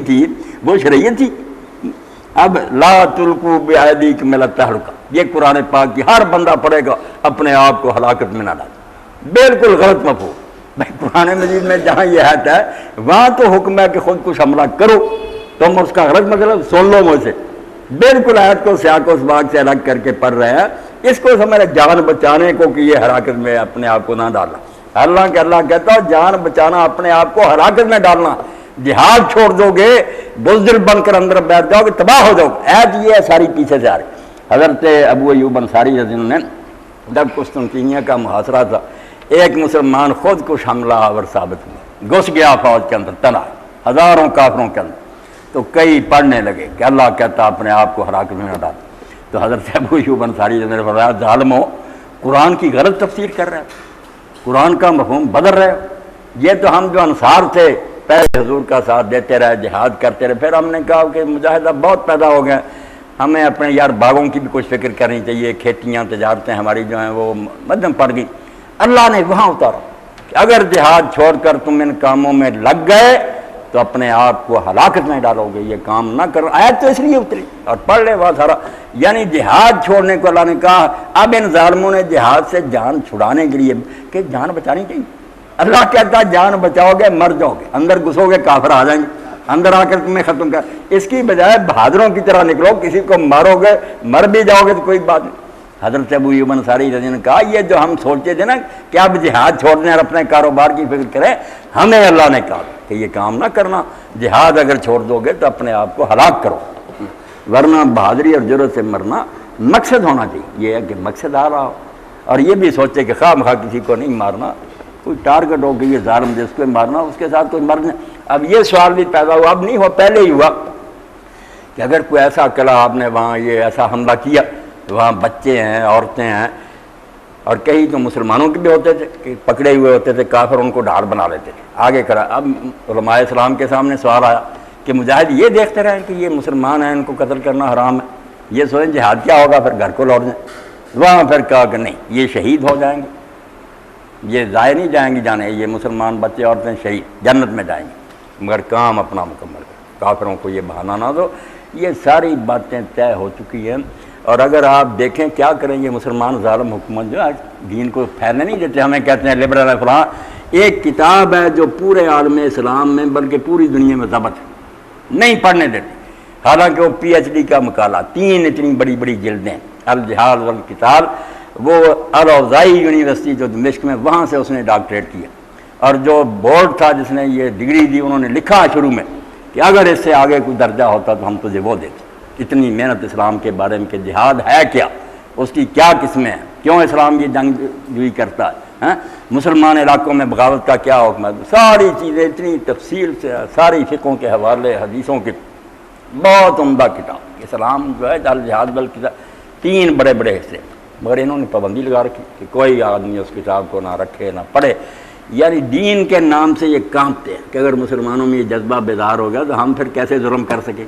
تھی وہ شریعت تھی۔ اب لا تلقوا بأیدیکم الی التہلکہ، یہ قرآن پاک کی ہر بندہ پڑھے گا اپنے آپ کو ہلاکت میں نہ ڈال، بالکل غلط مفہوم۔ بھائی قرآن مجید میں جہاں یہ آیت ہے وہاں تو حکم ہے کہ خود کچھ حملہ کرو، تم اس کا غلط مطلب سن لو مجھ سے، بالکل آیت کو سیاق و سباق سے الگ کر کے پڑھ رہے ہیں، اس کو سمجھ جان بچانے کو کہ یہ ہلاکت میں اپنے آپ کو نہ ڈالنا۔ اللہ کہتا ہے جان بچانا اپنے آپ کو ہلاکت میں ڈالنا، جہاد چھوڑ دو گے بزدل بن کر اندر بیٹھ جاؤ گے تباہ ہو جاؤ گے۔ ایت یہ ہے ساری پیچھے سے آ رہی۔ حضرت ابو ایوب انصاری رضی اللہ عنہ نے جب قسطنطنیہ کا محاصرہ تھا، ایک مسلمان خود کش حملہ آور ثابت ہوا، گھس گیا فوج کے اندر تنہا ہزاروں کافروں کے اندر، تو کئی پڑھنے لگے کہ اللہ کہتا اپنے آپ کو ہلاکت میں نہ ڈال۔ تو حضرت ابو ایوب انصاری نے فرمایا ظالمو، قرآن کی غلط تفسیر کر رہے ہیں، قرآن کا مفہوم بدل رہے ہو۔ یہ تو ہم جو انصار تھے پہلے حضور کا ساتھ دیتے رہے، جہاد کرتے رہے، پھر ہم نے کہا کہ مجاہدہ بہت پیدا ہو گئے، ہمیں اپنے یار باغوں کی بھی کچھ فکر کرنی چاہیے، کھیتیاں تجارتیں ہماری جو ہیں وہ مدھم پڑ گئی۔ اللہ نے وہاں اتارا کہ اگر جہاد چھوڑ کر تم ان کاموں میں لگ گئے تو اپنے آپ کو ہلاکت میں ڈالو گے، یہ کام نہ کرو۔ آیت تو اس لیے اتری اور پڑھ لے وہاں سارا، یعنی جہاد چھوڑنے کو اللہ نے کہا۔ اب ان ظالموں نے جہاد سے جان چھڑانے کے لیے کہ جان بچانی چاہیے، اللہ کہتا جان بچاؤ گے مر جاؤ گے، اندر گھسو گے کافر آ جائیں گے، اندر آ کر تمہیں ختم کر، اس کی بجائے بہادروں کی طرح نکلو، کسی کو مارو گے مر بھی جاؤ گے تو کوئی بات نہیں۔ حضرت ابو ایوب انصاری رضی اللہ عنہ نے کہا یہ جو ہم سوچتے تھے نا کہ اب جہاد چھوڑ دیں اور اپنے کاروبار کی فکر کریں، ہمیں اللہ نے کہا کہ یہ کام نہ کرنا، جہاد اگر چھوڑ دو گے تو اپنے آپ کو ہلاک کرو، ورنہ بہادری اور جرأت سے مرنا مقصد ہونا چاہیے۔ یہ ہے کہ مقصد آ رہا ہو اور یہ بھی سوچے کہ خواہ مخواہ کسی کو نہیں مارنا، کوئی ٹارگٹ ہو کہ یہ ظالم جس کو مارنا اس کے ساتھ کوئی مرنا۔ اب یہ سوال بھی پیدا ہوا، اب نہیں ہوا، پہلے ہی ہوا کہ اگر کوئی ایسا کلا آپ نے وہاں یہ ایسا حملہ کیا، وہاں بچے ہیں عورتیں ہیں، اور کئی تو مسلمانوں کے بھی ہوتے تھے کہ پکڑے ہوئے ہوتے تھے کافر، ان کو ڈھال بنا لیتے تھے آگے کھڑا۔ اب علماء اسلام کے سامنے سوال آیا کہ مجاہد یہ دیکھتے رہیں کہ یہ مسلمان ہیں ان کو قتل کرنا حرام ہے، یہ سوچیں جہاد کیا ہوگا، پھر گھر کو لوٹ جائیں۔ وہاں پھر کہا کہ نہیں، یہ شہید ہو جائیں گے، یہ ضائع نہیں جائیں گے جانے، یہ مسلمان بچے عورتیں شہید جنت میں جائیں گے، مگر کام اپنا مکمل کرو، کافروں کو یہ بہانہ نہ دو۔ یہ ساری باتیں طے ہو چکی ہیں، اور اگر آپ دیکھیں کیا کریں یہ مسلمان ظالم حکومت جو آج دین کو پھیلنے نہیں دیتے، ہمیں کہتے ہیں لبرل فلاں۔ ایک کتاب ہے جو پورے عالم اسلام میں بلکہ پوری دنیا میں ضبط ہے، نہیں پڑھنے دیتے، حالانکہ وہ پی ایچ ڈی کا مقالہ، 3 اتنی بڑی بڑی جلدیں، الجہاد والقتال، وہ الاوزاعی یونیورسٹی جو دمشق میں، وہاں سے اس نے ڈاکٹریٹ کیا، اور جو بورڈ تھا جس نے یہ ڈگری دی انہوں نے لکھا شروع میں کہ اگر اس سے آگے کوئی درجہ ہوتا تو ہم تجھے وہ دیتے۔ اتنی محنت اسلام کے بارے میں کہ جہاد ہے کیا، اس کی کیا قسمیں ہیں، کیوں اسلام یہ جنگ جوئی کرتا ہے، مسلمان علاقوں میں بغاوت کا کیا حکم ہے، ساری چیزیں اتنی تفصیل سے، ساری فقہوں کے حوالے، حدیثوں کے، بہت عمدہ کتاب اسلام جو ہے الجہاد والقتال، 3 بڑے بڑے حصے، مگر انہوں نے پابندی لگا رکھی کہ کوئی آدمی اس کتاب کو نہ رکھے نہ پڑھے۔ یعنی دین کے نام سے یہ کانپتے ہیں کہ اگر مسلمانوں میں یہ جذبہ بیدار ہو گیا تو ہم پھر کیسے ظلم کر سکیں۔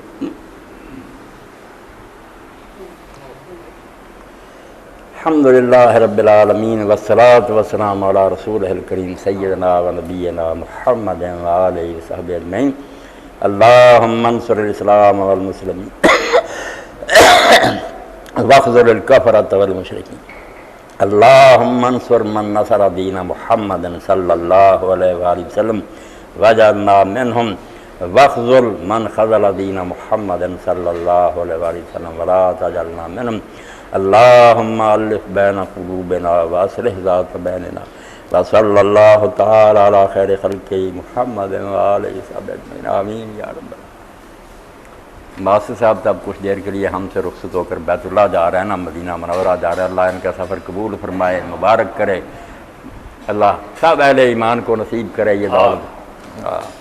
الحمدللہ رب العالمین والصلاة والسلام علی رسولہ الکریم سیدنا و نبینا محمد و آلہ وصحبہ اجمعین۔ اللہم انصر الاسلام والمسلمین واخذل الکفرۃ والمشرکین۔ اللہم انصر من نصر دین محمد صلی اللہ علیہ وآلہ وسلم وجعلنا منہم، واخذل من خذل دین محمد صلی اللہ علیہ وآلہ وسلم ولا تجعلنا منہم۔ اللہم الف بین قلوبنا واصلح ذات بیننا، وصلی اللہ تعالی علی خیر خلقہ محمد وآلہ وصحبہ اجمعین، آمین یا رب العالمین۔ ماسٹر صاحب تب کچھ دیر کے لیے ہم سے رخصت ہو کر بیت اللہ جا رہے ہیں نا، مدینہ منورہ جا رہے ہیں، اللہ ان کا سفر قبول فرمائے، مبارک کرے، اللہ سب اہل ایمان کو نصیب کرے یہ دولت۔